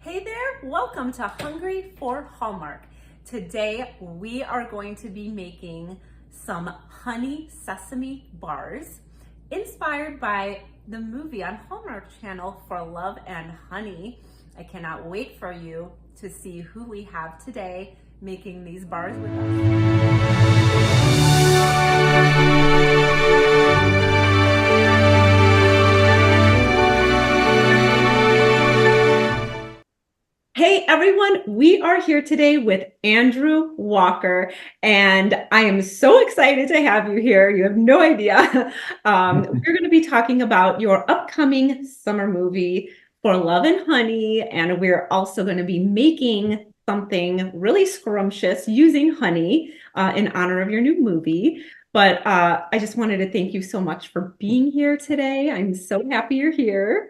Hey there, welcome to Hungry for Hallmark. Today we are going to be making some honey sesame bars inspired by the movie on Hallmark Channel For Love and Honey. I cannot wait for you to see who we have today making these bars with us. Hey everyone, we are here today with Andrew Walker, and I am so excited to have you here. You have no idea. We're going to be talking about your upcoming summer movie, For Love and Honey, and we're also going to be making something really scrumptious using honey in honor of your new movie. But I just wanted to thank you so much for being here today. I'm so happy you're here.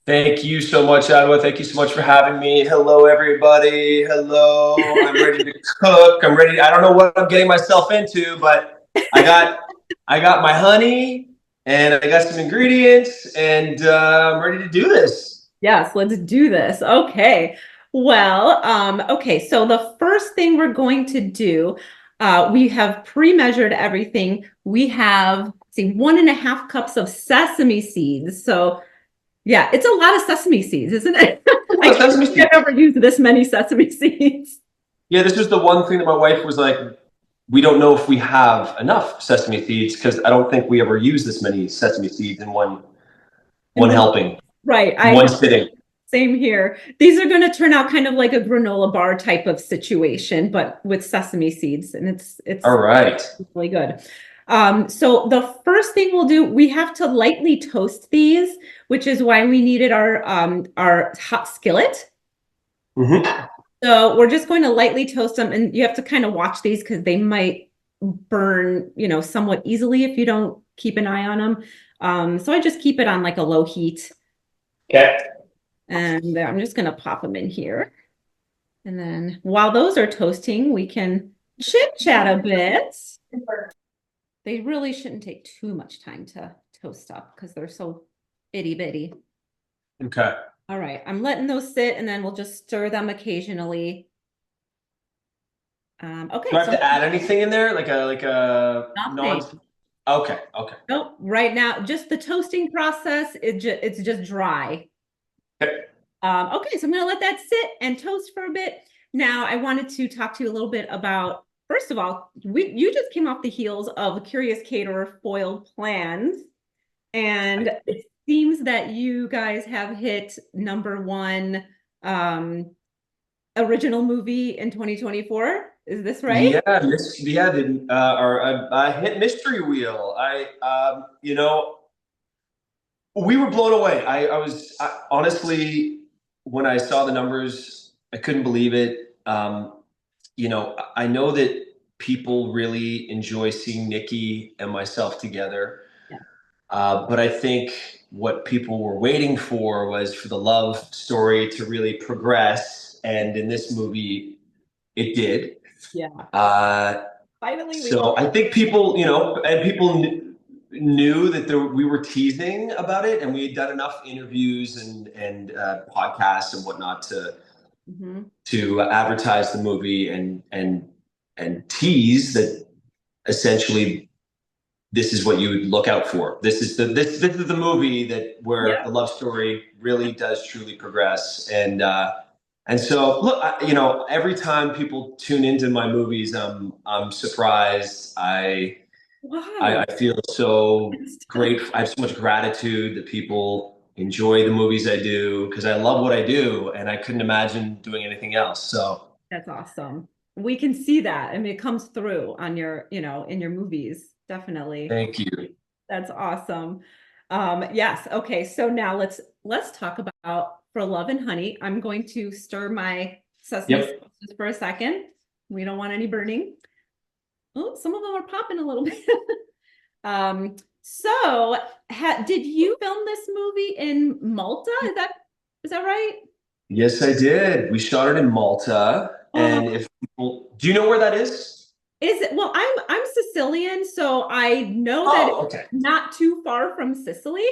Thank you so much, Adwa. Thank you so much for having me. Hello, everybody. Hello. I'm ready to cook. I'm ready. I don't know what I'm getting myself into, but I got I got my honey and I got some ingredients, and I'm ready to do this. Yes, let's do this. Okay. Well, okay, so the first thing we're going to do, we have pre-measured everything. We have, see, 1.5 cups of sesame seeds. So yeah, it's a lot of sesame seeds, isn't it? I Oh, can't sesame believe I've seeds. ever used this many sesame seeds. Yeah, this was the one thing that my wife was like, we don't know if we have enough sesame seeds because I don't think we ever use this many sesame seeds in one And helping, right, I one have sitting. same here. These are going to turn out kind of like a granola bar type of situation, but with sesame seeds, and it's All right. really good. So the first thing we'll do, we have to lightly toast these, which is why we needed our hot skillet. Mhm. So we're just going to lightly toast them, and you have to kind of watch these because they might burn, somewhat easily if you don't keep an eye on them. So I just keep it on like a low heat, Okay. and I'm just going to pop them in here. And then while those are toasting, we can chit chat a bit. They really shouldn't take too much time to toast up because they're so itty bitty. Okay. All right, I'm letting those sit, and then we'll just stir them occasionally. Do Okay, I have so to add anything in there? Like a non. nothing. Okay, okay. Nope, right now, just the toasting process, it's just dry. Okay. Okay, so I'm gonna let that sit and toast for a bit. Now, I wanted to talk to you a little bit about, first of all, you just came off the heels of Curious Caterer Foiled Plans, and it seems that you guys have hit #1 original movie in 2024. Is this right? I hit mystery wheel. We were blown away. Honestly, when I saw the numbers, I couldn't believe it. I know that people really enjoy seeing Nikki and myself together. Yeah. But I think what people were waiting for was for the love story to really progress. And in this movie, it did. Yeah. Uh, Finally, we so I think people, and people knew that we were teasing about it, and we had done enough interviews and podcasts and whatnot Mhm. to advertise the movie and tease that essentially this is what you would look out for. This is the movie that where Yeah. the love story really does truly progress. And so look, every time people tune into my movies, I'm surprised. Wow. I feel so great. I have so much gratitude that people enjoy the movies I do because I love what I do and I couldn't imagine doing anything else. So That's awesome. We can see that. I mean, it comes through on your, in your movies. Definitely. thank you. That's awesome. Yes. Okay. So now let's talk about For Love and Honey. I'm going to stir my sesame seeds Yep. just for a second. We don't want any burning. Oh, some of them are popping a little bit. So did you film this movie in Malta? Is that right? Yes, I did. We shot it in Malta. Oh, And if people, do you know where that is? Is it? Well, I'm Sicilian, so I know that it's Oh, okay. not too far from Sicily.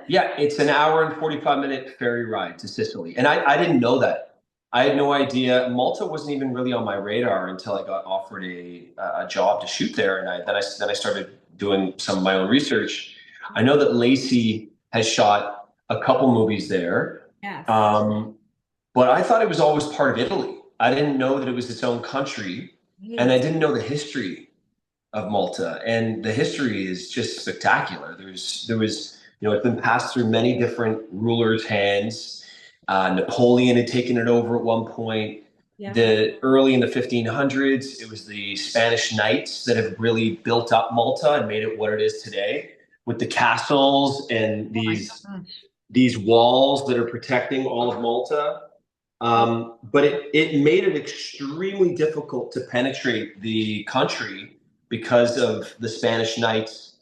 Yeah, it's an hour and 45-minute ferry ride to Sicily. And I didn't know that. I had no idea. Malta wasn't even really on my radar until I got offered a job to shoot there. And then I started doing some of my own research. I know that Lacey has shot a couple movies there. Yes. Um, but I thought it was always part of Italy. I didn't know that it was its own country. And I Right. didn't know the history of Malta, and the history is just spectacular. It's been passed through many different rulers' hands. Napoleon had taken it over at one point. Yeah. The early in the 1500s, it was the Spanish Knights that have really built up Malta and made it what it is today, with the castles and Oh my gosh. these walls that are protecting all of Malta. Oh, But it made it extremely difficult to penetrate the country because of the Spanish Knights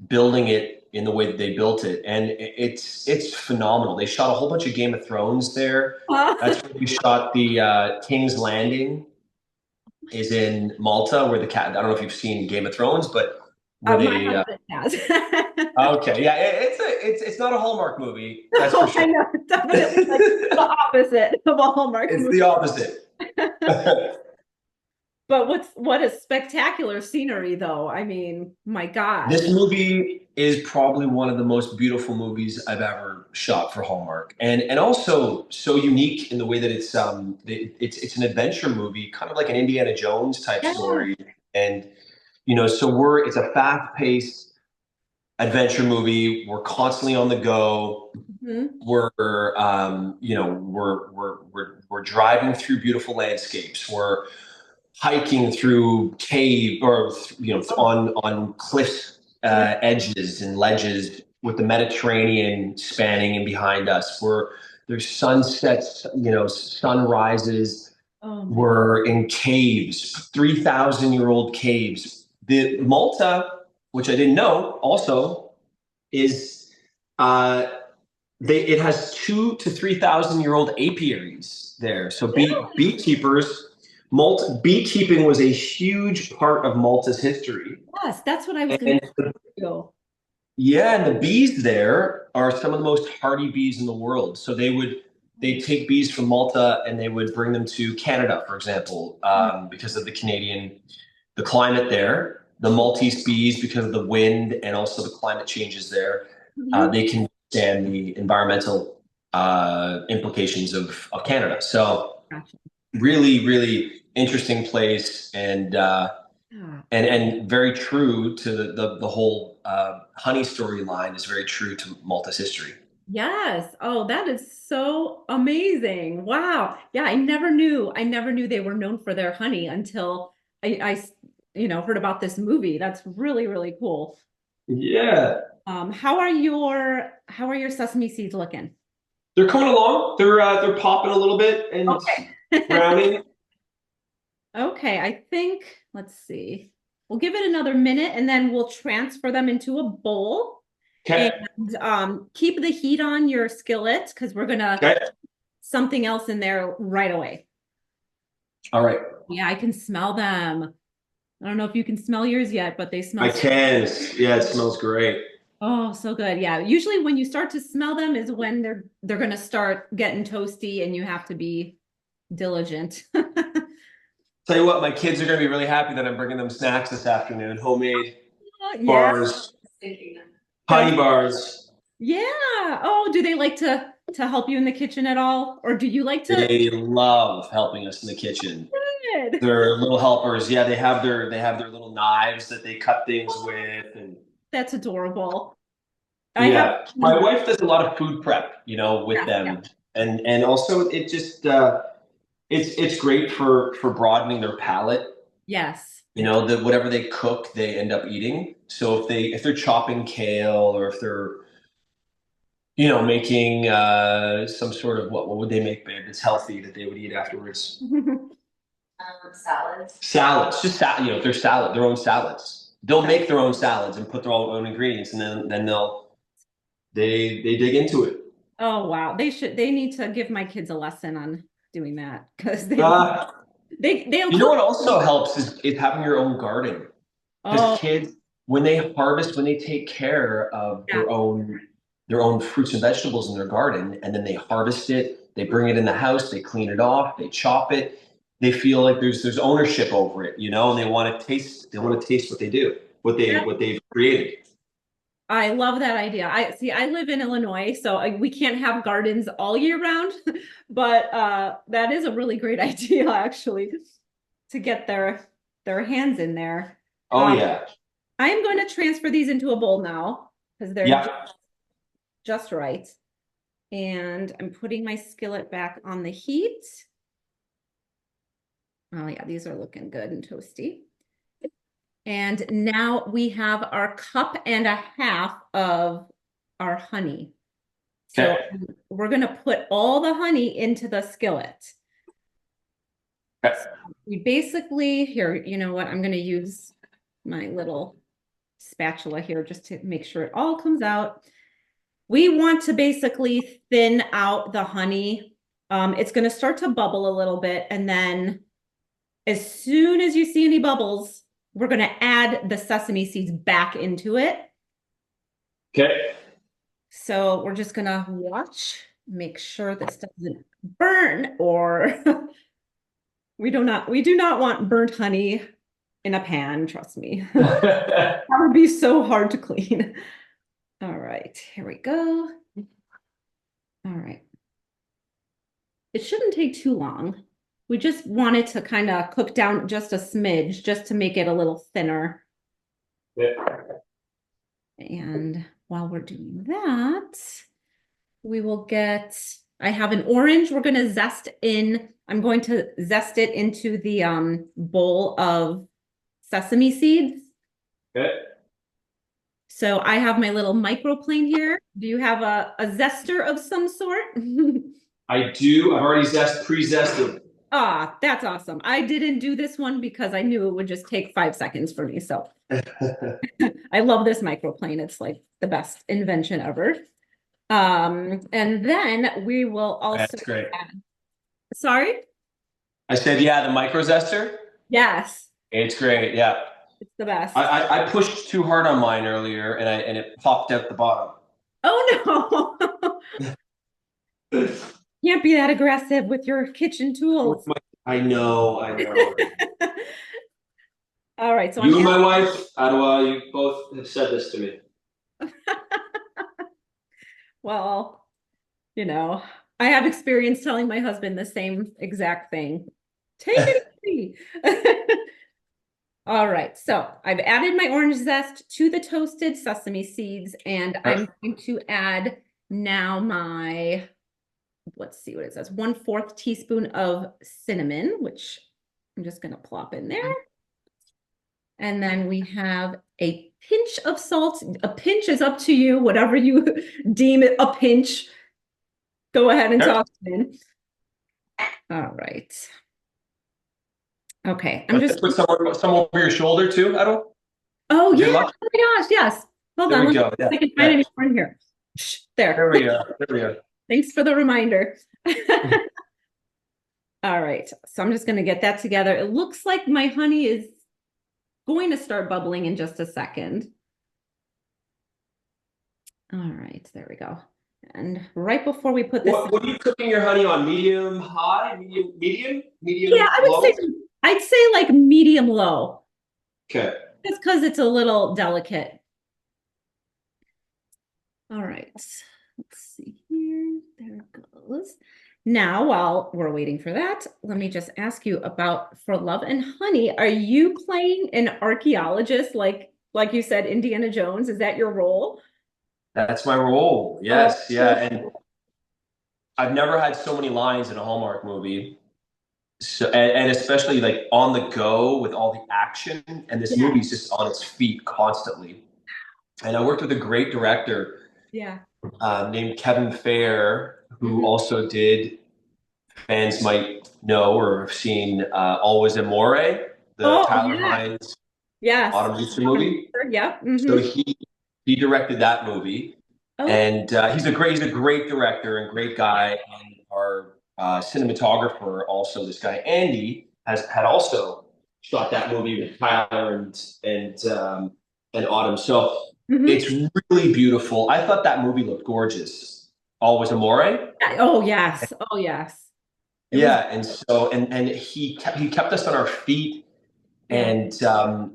building it in the way that they built it. And it's phenomenal. They shot a whole bunch of Game of Thrones there. That's where we shot the King's Landing is in Malta, where the cat. I don't know if you've seen Game of Thrones, but where my they. husband has. Okay, yeah, it's not a Hallmark movie, that's for No, I sure. know. It's definitely like the opposite of a Hallmark It's movie. the opposite. But what a spectacular scenery, though. I mean, my gosh. This movie is probably one of the most beautiful movies I've ever shot for Hallmark, and also so unique in the way that it's an adventure movie, kind of like an Indiana Jones type Yeah. story, and so it's a fast paced adventure movie. We're constantly on the go. Mhm. We're driving through beautiful landscapes. We're hiking through cave or Oh, on cliff yeah. edges and ledges with the Mediterranean spanning in behind us. There's sunsets, sunrises. Oh my. We're in caves, 3,000-year-old caves. The Malta, which I didn't know, also is uh, it has 2 to 3,000-year-old apiaries there. So Really? beekeepers, beekeeping was a huge part of Malta's history. Yes, that's what I was going to And do. yeah, and the bees there are some of the most hardy bees in the world. So they'd take bees from Malta and they would bring them to Canada, for example, because of the climate there. The Maltese bees, because of the wind and also the climate changes there, Mhm. they can stand the environmental implications of Canada. So Gotcha. really, really interesting place Yeah. and very true to the whole honey storyline is very true to Malta's history. Yes. Oh, that is so amazing. Wow. Yeah, I never knew they were known for their honey until heard about this movie. That's really, really cool. Yeah, How are your sesame seeds looking? they're coming along. They're popping a little bit and Okay. browning. Okay, I think, let's see. We'll give it another minute and then we'll transfer them into a bowl and Okay, keep the heat on your skillet because we're gonna okay, something else in there right away. all right. Yeah, I can smell them. I don't know if you can smell yours yet, but they I smell so, can. Yeah, it smells great. oh, so good. Yeah. Usually when you start to smell them is when they're gonna start getting toasty and you have to be diligent. Tell you what, my kids are going to be really happy that I'm bringing them snacks this afternoon. Homemade Yeah. bars, That's honey bars. yeah. Oh, do they like to help you in the kitchen at all? Or do you like to They love helping us in the kitchen. good? They're little helpers. Yeah, they have their little knives that they cut things with, and That's adorable. I have yeah, my wife does a lot of food prep, with yes, yeah. them, and also it just it's great for broadening their palate. Yes. That whatever they cook, they end up eating. So if they're chopping kale or if they're making some sort of what would they make, babe? That's healthy that they would eat afterwards. Salads. Salads, just their own salads. They'll make their own salads and put their own ingredients, and then they dig into it. Oh wow. They need to give my kids a lesson on doing that because they Uh, They'll You know cook. what also helps is having your own garden. Because Oh, kids, when they harvest, when they take care of yeah. their own fruits and vegetables in their garden, and then they harvest it, they bring it in the house, they clean it off, they chop it. They feel like there's ownership over it, you know, and they want to taste what they do, what they've created. I love that idea. I see, I live in Illinois, so we can't have gardens all year round, but that is a really great idea actually to get their hands in there. Oh yeah, I am going to transfer these into a bowl now because they're yeah. just right. And I'm putting my skillet back on the heat. Oh yeah, these are looking good and toasty. And now we have our cup and a half of our honey. So Okay. we're going to put all the honey into the skillet. Okay. So we basically, here, you know what? I'm going to use my little spatula here just to make sure it all comes out. We want to basically thin out the honey. It's going to start to bubble a little bit. And then as soon as you see any bubbles, we're going to add the sesame seeds back into it. Okay. So we're just going to watch, make sure this doesn't burn or we do not want burnt honey in a pan, trust me. That would be so hard to clean. All right, here we go. All right. It shouldn't take too long. We just want it to kind of cook down just a smidge, just to make it a little thinner. And while we're doing that, we will get, I have an orange we're going to zest in. I'm going to zest it into the bowl of sesame seeds. Okay. So I have my little microplane here. Do you have a zester of some sort? I do. I've already pre-zested. Ah, that's awesome. I didn't do this one because I knew it would just take 5 seconds for me. So I love this microplane. It's like the best invention ever. And then we will also That's great. add, sorry? I said, yeah, the micro zester. Yes, It's great. Yeah. it's the best. I pushed too hard on mine earlier and it popped out the bottom. Oh no. Can't be that aggressive with your kitchen tools. I know, I know. All right, so I'm You and my wife, Ottawa, you both have said this to me. well, you know, I have experience telling my husband the same exact thing. Take it easy. All right, so I've added my orange zest to the toasted sesame seeds, and I'm going to add now my, let's see what it says, 1/4 teaspoon of cinnamon, which I'm just going to plop in there. And then we have a pinch of salt. A pinch is up to you, whatever you deem it a pinch. Go ahead and toss it in. All right. Okay, I'm just put some over your shoulder too, Ottawa. oh yeah, oh my gosh, yes. Hold There on, we let me go. see Yeah, if I can find yeah. any more in here. There. There we go. There we go. Thanks for the reminder. All right, so I'm just going to get that together. It looks like my honey is going to start bubbling in just a second. All right, there we go. And right before we put this, What are you cooking your honey on? Medium high, medium yeah, low? I'd say like medium low. Okay. Just because it's a little delicate. All right, let's see here. There it goes. Now, while we're waiting for that, let me just ask you about For Love and Honey. Are you playing an archaeologist like you said, Indiana Jones? Is that your role? That's my role. Oh, Yes, yeah. And I've never had so many lines in a Hallmark movie. So and especially like on the go with all the action. And this yeah, movie's just on its feet constantly. And I worked with a great director yeah. named Kevin Fair, who Mhm. also did, fans might know or have seen Always Amore, the Oh, Tyler yeah. Hynes Yes. Autumn Leaves movie. Yeah. So Hmm. he directed that movie, Oh, and he's a great director and great guy. And our cinematographer, also this guy Andy, had also shot that movie with Tyler and Autumn. So Hmm. it's really beautiful. I thought that movie looked gorgeous. Always Amore. Oh yes. Oh yes. It was, Yeah, and so and he kept us on our feet, yeah. and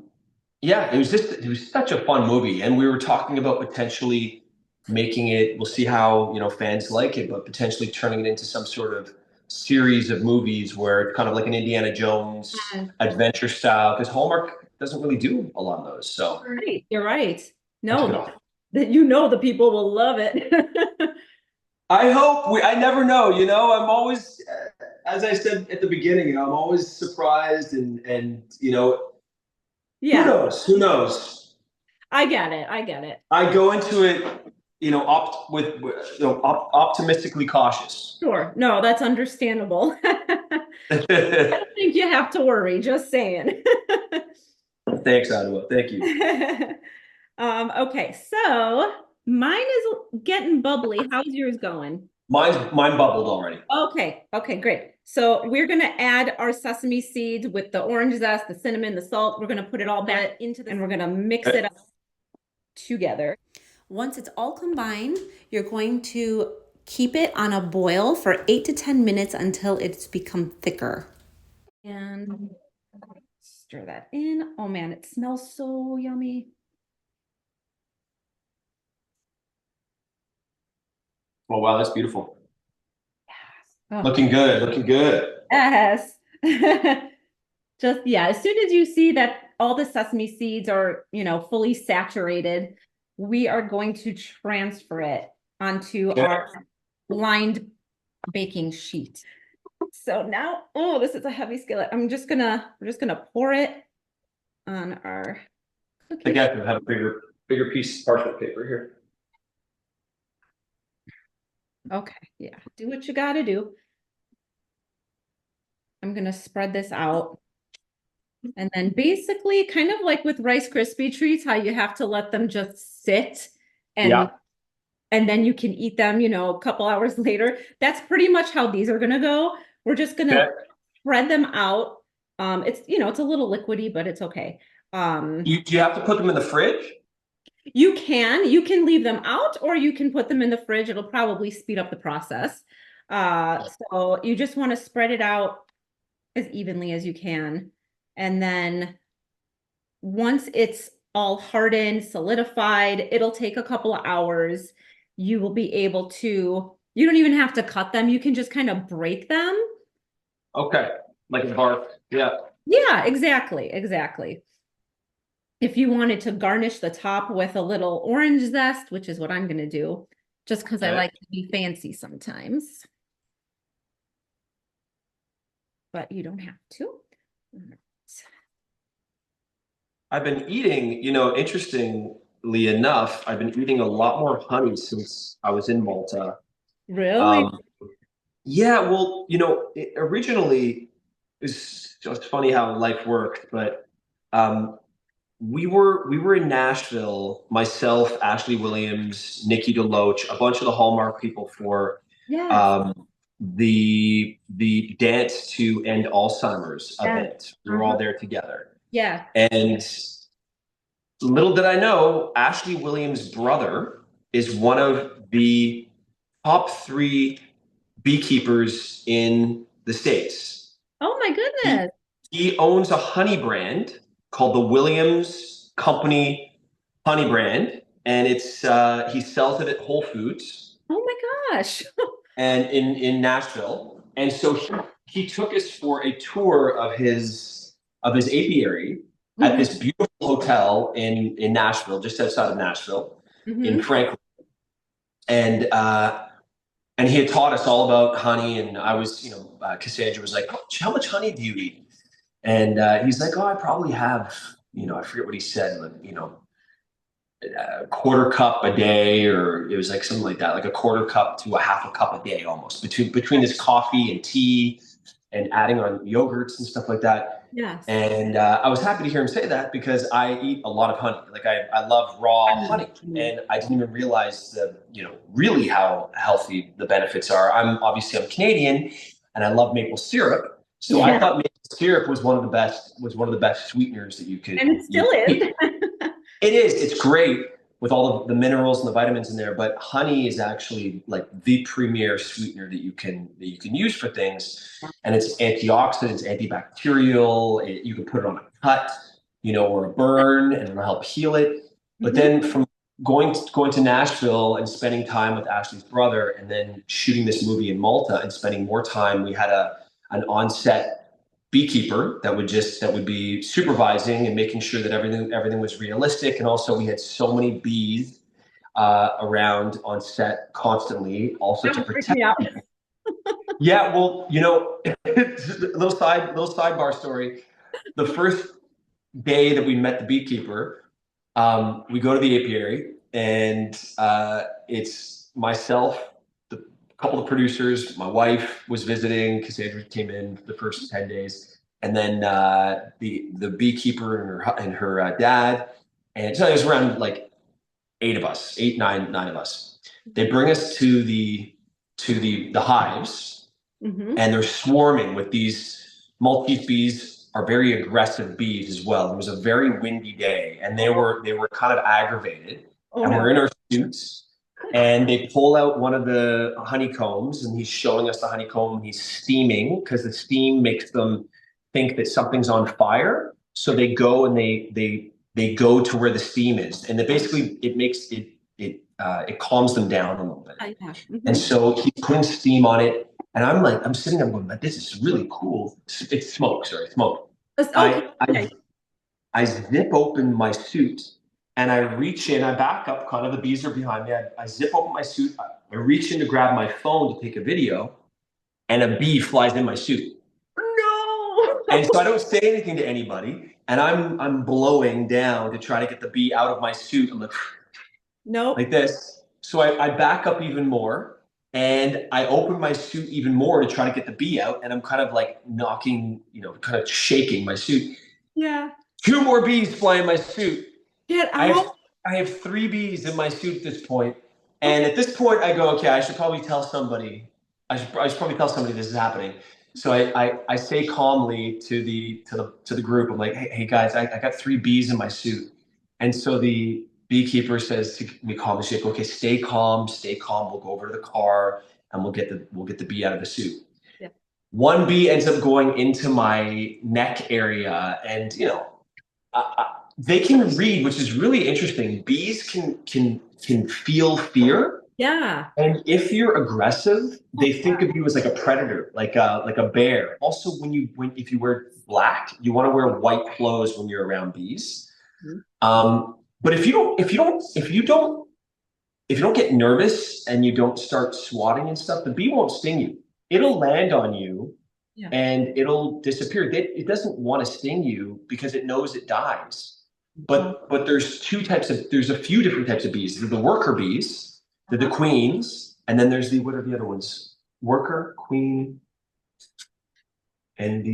yeah, it was such a fun movie, and we were talking about potentially making it. We'll see how fans like it, but potentially turning it into some sort of series of movies where it's kind of like an Indiana Jones Yeah. adventure style, because Hallmark doesn't really do a lot of those. So Right. You're right. I took it No, off. that the people will love it. I hope we. I never know. I'm always, as I said at the beginning, I'm always surprised, and who Yeah, knows? Who knows? I get it. I get it. I go into it, optimistically cautious. Sure. No, that's understandable. I don't think you have to worry, just saying. Thanks, Ottawa. Thank you. Okay, so mine is getting bubbly. How's yours going? Mine bubbled already. Okay, okay, great. So we're gonna add our sesame seeds with the orange zest, the cinnamon, the salt. We're gonna put it all back into this and we're gonna mix it up together. Once it's all combined, you're going to keep it on a boil for 8 to 10 minutes until it's become thicker. And stir that in. Oh man, it smells so yummy. Oh wow, that's beautiful. Oh, Looking good. Looking good. yes. Just, yeah, as soon as you see that all the sesame seeds are, fully saturated, we are going to transfer it onto Okay. our lined baking sheet. So now, oh, this is a heavy skillet. We're just gonna pour it on our I cookie sheet. guess I have a bigger piece of parchment paper here. Okay, yeah, do what you gotta do. I'm gonna spread this out. And then basically, kind of like with Rice Krispie treats, how you have to let them just sit and Yeah. and then you can eat them, a couple hours later. That's pretty much how these are gonna go. We're just gonna Okay. spread them out. It's a little liquidy, but it's okay. Do you have to put them in the fridge? You can leave them out or you can put them in the fridge. It'll probably speed up the process. So you just want to spread it out as evenly as you can. And then once it's all hardened, solidified, it'll take a couple of hours. You will be able to, you don't even have to cut them. You can just kind of break them. Okay. Like a bark. Yeah. Yeah, exactly. Exactly. If you wanted to garnish the top with a little orange zest, which is what I'm going to do, just because I Okay. like to be fancy sometimes, but you don't have to. I've been eating, interestingly enough, I've been eating a lot more honey since I was in Malta. Really? Um, yeah, well, originally it's just funny how life worked, but um, we were in Nashville, myself, Ashley Williams, Nikki DeLoach, a bunch of the Hallmark people for Yes. um, the Dance to End Alzheimer's Yes. event. We were Uh-huh. all there together. Yeah. And little did I know, Ashley Williams' brother is one of the top three beekeepers in the States. Oh my He, goodness. he owns a honey brand called the Williams Company Honey Brand, and he sells it at Whole Foods Oh my gosh. and in Nashville. And so he took us for a tour of his apiary at Hmm. this beautiful hotel in Nashville, just outside of Nashville, in Hmm. Franklin. And he had taught us all about honey. And I was, Cassandra was like, "How much honey do you eat?" And he's like, "Oh, I probably have, I forget what he said, like, a quarter cup a day, or it was like something like that, like a quarter cup to a half a cup a day, almost between his coffee and tea, and adding on yogurts and stuff like that." Yes. And I was happy to hear him say that because I eat a lot of honey. Like I love I raw love honey, honey. and I didn't even realize really how healthy the benefits are. I'm Canadian, and I love maple syrup. So I Yeah. thought maple syrup was one of the best sweeteners that And it you still could is. eat. It is. It's great with all of the minerals and the vitamins in there, but honey is actually like the premier sweetener that you can use for things. And it's antioxidants, antibacterial. You can put it on a cut, or a burn, and it'll help heal it. But Mhm. then from going to Nashville and spending time with Ashley's brother, and then shooting this movie in Malta and spending more time, we had an on-set beekeeper that would be supervising and making sure that everything was realistic. And also, we had so many bees around on set constantly, also That to would freak me protect. out. Yeah, well, little sidebar story. The first day that we met the beekeeper, we go to the apiary, and it's myself, the couple of producers, my wife was visiting because Andrew came in for the first 10 days, and then the beekeeper and her dad, and so it was around like eight of us, eight, nine of us. They bring us to the hives, Hmm. and they're swarming with these Maltese bees are very aggressive bees as well. It was a very windy day, and they were kind of aggravated, Oh and no. we're in our suits, and they pull out one of the honeycombs, and he's showing us the honeycomb. He's steaming because the steam makes them think that something's on fire, so they go and they go to where the steam is, and basically it makes it calms them down a little bit. Yeah. And Hmm. so he's putting steam on it. And I'm sitting there going, this is really cool. It's smoke, sorry, smoke. Okay. I, I, Okay. I zip open my suit, and I reach in, I back up, kind of the bees are behind me. I zip open my suit. I reach in to grab my phone to take a video, and a bee flies in my suit. And No. so I don't say anything to anybody. And I'm blowing down to try to get the bee out of my suit. I'm like Nope. this. So I back up even more, and I open my suit even more to try to get the bee out. And I'm kind of like knocking, kind of shaking my suit. Yeah. Two more bees fly in my suit. Get I have out. I have three bees in my suit at this point. And Okay. at this point, I go, okay, I should probably tell somebody. I should probably tell somebody this is happening. So I say calmly to the group, I'm like, hey guys, I got three bees in my suit. And so the beekeeper says to me calmly, she's like, okay, stay calm, stay calm. We'll go over to the car, and we'll get the bee out of the suit. Yeah. One bee ends up going into my neck area, and they can read, which is really interesting. Bees can feel fear, Yeah. and if you're aggressive, Oh, they think of you as like a predator, like a bear. Also, if you wear black, you want to wear white clothes when you're around bees. mhm. But if you don't get nervous and you don't start swatting and stuff, the bee won't sting you. It'll land on you Yeah. and it'll disappear. It doesn't want to sting you because it knows it dies. Oh, But there's a few different types of bees. There's the worker bees, the uh-huh. queens, and then there's what are the other ones? Worker, queen, and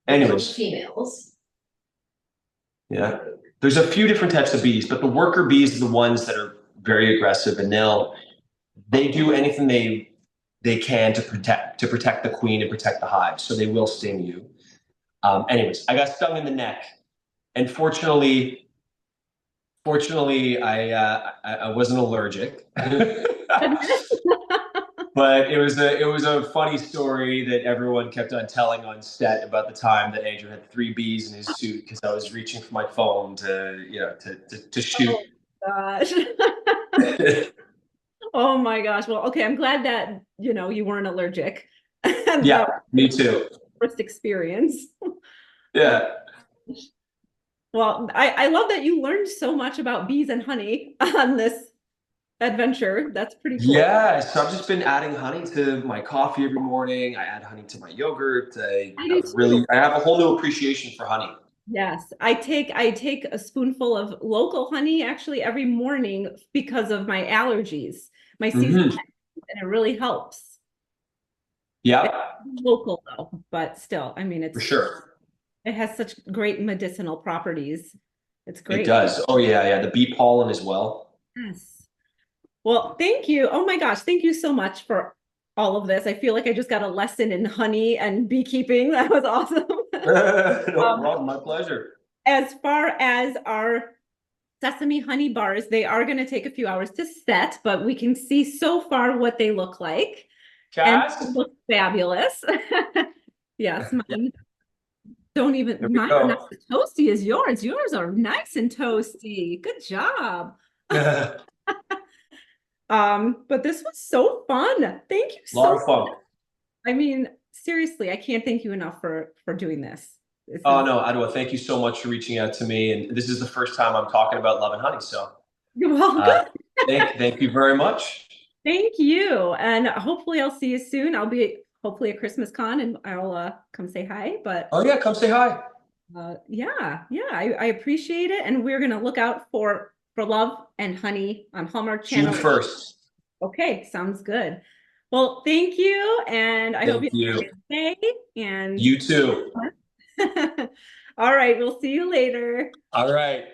anyways, females. yeah. There's a few different types of bees, but the worker bees are the ones that are very aggressive, and they do anything they can to protect the queen and protect the hive. So they will sting you. Anyways, I got stung in the neck, and fortunately, I wasn't allergic. Goodness. But it was a funny story that everyone kept on telling on set about the time that Andrew had three bees in his suit because I was reaching for my phone to shoot. Oh gosh. Oh my gosh. Well, okay. I'm glad that, you weren't allergic. And Yeah, that me was too. the first experience. Oh, Yeah. well, I love that you learned so much about bees and honey on this adventure. That's pretty cool. Yeah, so I've just been adding honey to my coffee every morning. I add honey to my yogurt. I do I too. have a whole new appreciation for honey. Yes, I take a spoonful of local honey actually every morning because of my allergies, my season, Hmm. and it really helps. It's Yeah, local though, but still, I mean, for sure. it has such great medicinal properties. It's It great. does. Oh yeah, yeah. The bee pollen as well. Yes. Well, thank you. Oh my gosh, thank you so much for all of this. I feel like I just got a lesson in honey and beekeeping. That was awesome. No Um, problem. My pleasure. as far as our sesame honey bars, they are going to take a few hours to set, but we can see so far what they look like. And they Cass? look fabulous. Yes, Yeah, mine don't there even, we mine are not go. as toasty as yours. Yours are nice and toasty. Good job. A But this was so fun. Thank you lot so of fun. I mean, seriously, I can't thank you enough for doing this. This Oh is no, Adwa, thank you so much for reaching out to me. And this is the first time I'm talking about love and honey. So well, uh, good. thank you very much. Thank you. And hopefully I'll see you soon. I'll be hopefully at Christmas Con and I'll come say hi. But Oh yeah, come say hi. yeah, I appreciate it. And we're gonna look out for Love and Honey on Hallmark June Channel. 1st. Okay, sounds good. Well, thank you, and I hope Thank you have a you. great day. And You too. all right, we'll see you later. All right.